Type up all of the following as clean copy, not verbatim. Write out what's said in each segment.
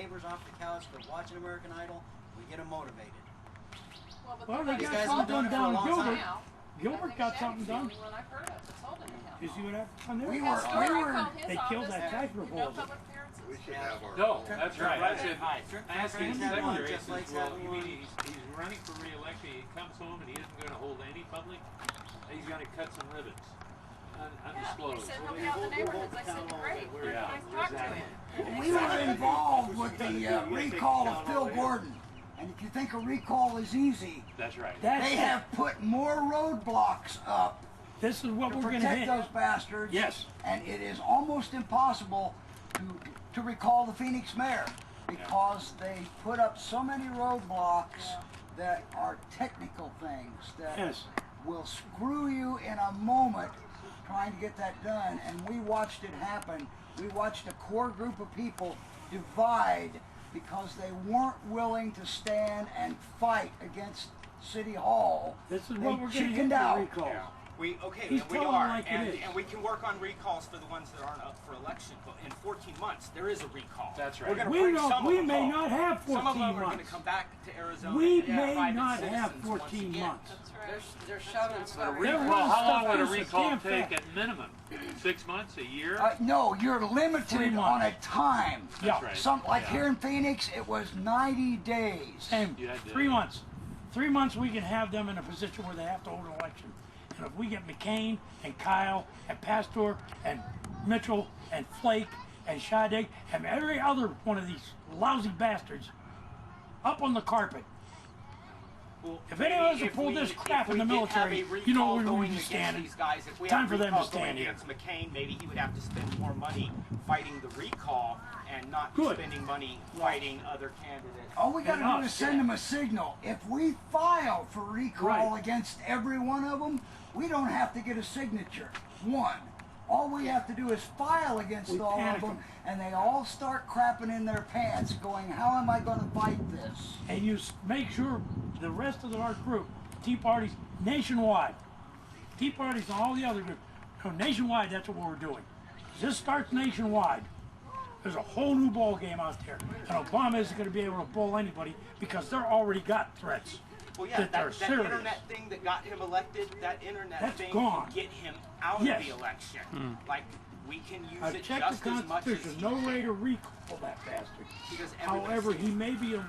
neighbors off the couch, they're watching American Idol, we get them motivated. Well, they got something done down Gilbert. Gilbert got something done. You see what happened there? We were. They killed that tax proposal. We should have our. No, that's right. I said, Asking secretary, just like well, you mean he's running for re-election, he comes home and he isn't going to hold any public, he's going to cut some ribbons. Undisclosed. He said he'll be out in the neighborhoods. I said, great. Nice to talk to him. We were involved with the recall of Phil Gordon. And if you think a recall is easy, that's right. They have put more roadblocks up. This is what to we're going to protect hit. those bastards. Yes. And it is almost impossible to recall the Phoenix mayor because they put up so many roadblocks that are technical things that will screw you in a moment trying to get that done. And we watched it happen. We watched a core group of people divide because they weren't willing to stand and fight against City Hall. This is they what we're going to chickened out. recall. Yeah. We He's we telling are, like and, it is. and we can work on recalls for the ones that aren't up for election. But in 14 months, there is a recall. That's right. We're going We to bring don't- some we of them may home. not have 14 Some of them are going to months. come back to Arizona. We and may private not have citizens 14 once again. months. They're shoving stuff. Well, how long would a Stuff is recall damn take fast. at minimum? 6 months, a year? No, you're limited 3 on a months. time. Yeah. right. Some like Yeah. here in Phoenix, it was 90 days. And You had to- 3 months. 3 months we can have them in a position where they have to hold an election. And if we get McCain and Kyle and Pastor and Mitchell and Flake and Shadegg and every other one of these lousy bastards up on the carpet. Well, If any of us have if pulled we- this crap if in the we did have a military, you know recall where we would going be against standing. these guys, if we Time have for them to recall stand going here. against McCain, maybe he would have to spend more money fighting the recall and not Good. spending money fighting other candidates. All we got to And do us, is send them a signal. If we file for recall Right. against every one of them, we don't have to get a signature. One. All we have to do is file against We all of panic them, them. and they all start crapping in their pants, going, "How am I going to fight this?" And you make sure the rest of our group, Tea Parties nationwide, Tea Parties and all the other groups, nationwide, that's what we're doing. This starts nationwide. There's a whole new ball game out there, and Obama isn't going to be able to bull anybody because they're already got threats. Well, yeah, that they're that serious. internet thing that got him elected, that internet That's thing gone. can get him out Yes. of the election. Like, we can use I've it checked just the as much as Constitution. he No can. way to recall that bastard. Because everybody However, sees he may be a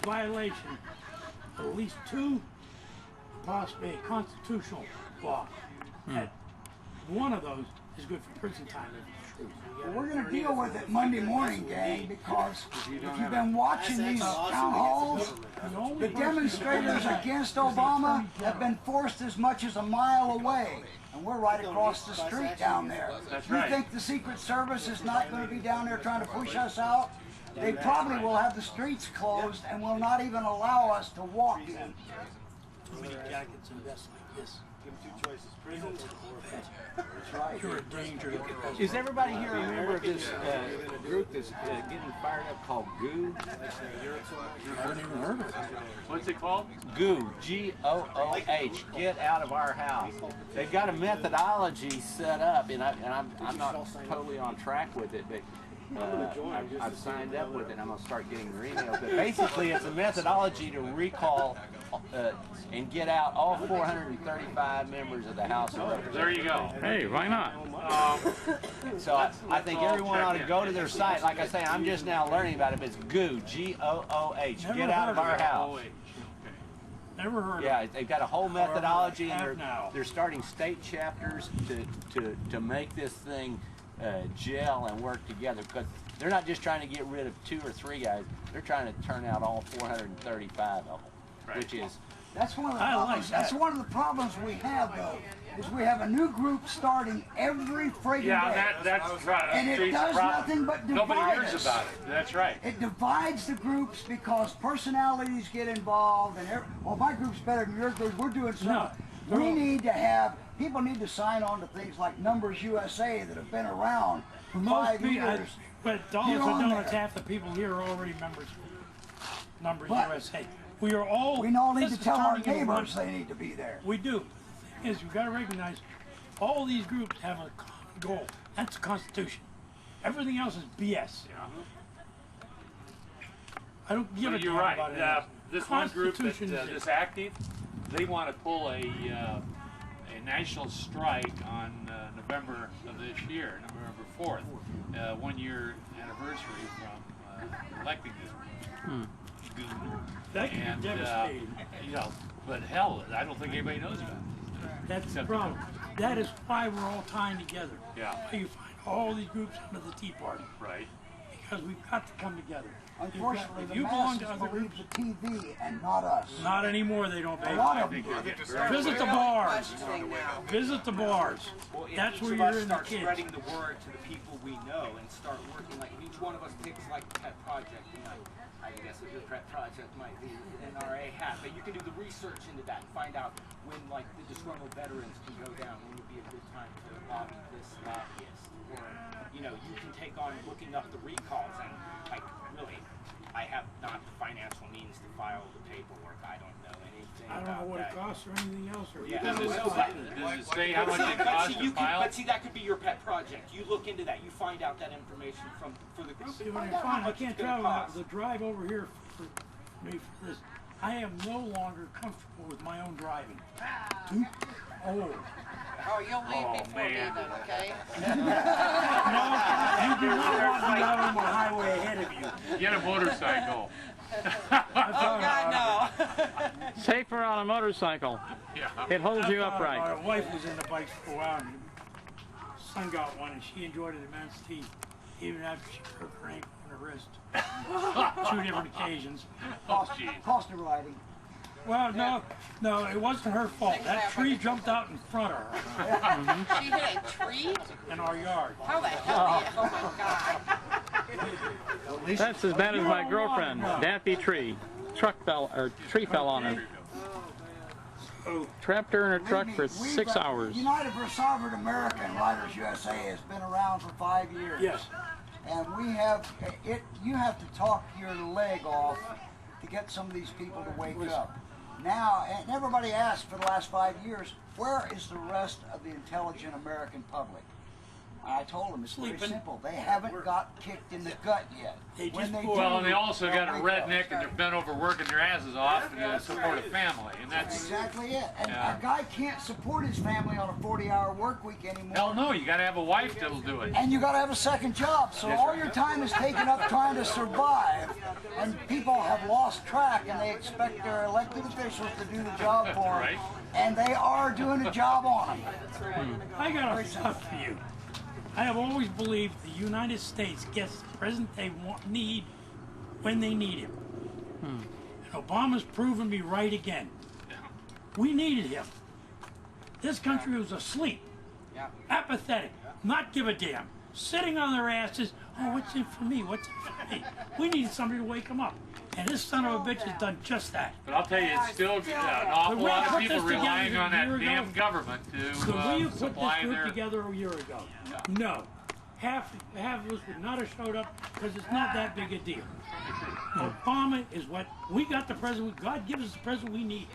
violation of at least 2, possibly a constitutional law. And one of those is good for prison time. If it's true. Well, we're going to deal with it Monday morning, gang, because if you've been watching these town halls, the demonstrators against Obama have been forced as much as a mile away, and we're right across the street down there. That's You right. think the Secret Service is not going to be down there trying to push us out? They probably will have the streets closed and will not even allow us to walk in. Too many jackets and vests like this. Give them two choices: prison or That's right. You're a danger to the president. Is everybody here a member of this group that's getting fired up called GOO? I haven't even heard of it. What's it called? GOO, G-O-O-H, Get Out of Our House. They've got a methodology set up, and I'm not totally on track with it, but I've signed up with it. I'm going to start getting their emails. But basically, it's a methodology to recall and get out all 435 members of the House of Representatives. There you go. Hey, why not? So I think everyone ought to go to their site. Like I say, I'm just now learning about it, but it's GOO, G-O-O-H, Never Get Out heard of of Our it. House. Never heard of Yeah, it. they've got a whole methodology, have and now. they're starting state chapters to make this thing gel and work together, because they're not just trying to get rid of 2 or 3 guys, they're trying to turn out all 435 of them, which is... That's one of the I like problems. That's that. one of the problems we have, though, is we have a new group starting every friggin' Yeah, day. that's right. And it Street's does problem. nothing but Nobody divide hears us. about it. That's right. It divides the groups because personalities get involved, and well, my group's better than your group. We're doing something. No, We need to have people need to sign on to things like Numbers USA that have been around for Most 5 people, years. but Dollars You're and on Donuts, there. half the people here are already members of Numbers But USA. We are all. We all need this to is tell our turning into one. neighbors they need to be there. We do. The thing is, you've got to recognize all these groups have a common goal. That's the Constitution. Everything else is BS. I don't give a You're damn right. about it. This one group that Constitution is this active, they want to pull a national strike on November of this year, November 4th, 1 year anniversary from electing this goon. That can And be devastating. you know, but hell, I don't think anybody knows about it. That's the problem. That is why we're all tying together. Yeah. You find all these groups under the Tea Party. Right. Because we've got to come together. Unfortunately, if the you belong masses to other believe groups, the TV and not us. not anymore, they don't, A baby. lot of them. Visit the bars. Visit the bars. Well, if That's each where of you're us in the start kids. spreading the word to the people we know and start working, like each one of us picks like a pet project, you know, I guess your pet project might be an NRA hat, but you can do the research into that and find out when like the disgruntaled veterans can go down, when would be a good time to lobby this lobbyist, or you know, you can take on looking up the recalls and like really, I have not the financial means to file the paperwork. I don't know anything. I don't know what it costs or anything else. Or Yeah. Does it say how much it costs to file? But see, that could be your pet project. You look into that. You find out that information for the group. See, And when find you're out how fine, I much can't it's gonna travel cost. the drive over here for me for this. I am no longer comfortable with my own driving. Too old. Oh, you'll leave Oh, before me man. then, okay? No, you do not want me out on the highway ahead of you. Get a motorcycle. Oh, God, no. Safer on a motorcycle. Yeah. It holds you My upright. wife was into bikes for a while, and son got one, and she enjoyed it immensely, even after she broke her ankle and her wrist. 2 different occasions. Cost of riding. Well, no, it wasn't her fault. That tree jumped out in front of her She hit a tree? in our yard. How the hell did you? Oh, my God. That's as bad as my girlfriend. Daffy tree. Tree fell on her. Trapped her in a truck for 6 hours. United for Sovereign America and Riders USA has been around for 5 years. Yes. And we have it. You have to talk your leg off to get some of these people to wake up. Now, and everybody asks for the last 5 years, where is the rest of the intelligent American public? I told them it's very Sleeping. simple. They haven't got kicked in the gut yet. They When just they pull- do, Well, and they also they'll got a wake up. redneck and they're bent over working their asses off to support a family, and That's that's exactly it. And Yeah. a guy can't support his family on a 40-hour work week anymore. hell no. You got to have a wife that'll do it. And you got to have a second job, so all your time is taken up trying to survive, and people have lost track, and they expect their elected officials to do the job for them, Right. and they are doing the job on them. I got a stuff for you. I have always believed the United States gets the president they need when they need him. And Obama's proven me right again. We needed him. This country was asleep, apathetic, not give a damn, sitting on their asses. Oh, what's in for me? What's in for me? We needed somebody to wake them up. And this son of a bitch has done just that. But I'll tell you, it's still an awful we lot of put people this together relying on a that year ago. damn government Could we to have put supply this group their. together a year ago? No. Half of us would not have showed up because it's not that big a deal. Obama is what we got the president. God gives us the president we need.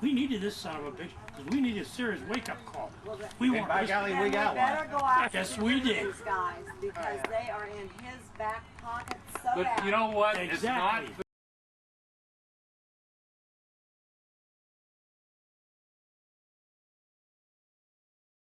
We needed this son of a bitch because we needed a serious wake-up call. We weren't By listening. golly, we got better one. go after Yes, we did. these guys because they are in his back pocket so But bad. you know what? It's Exactly. not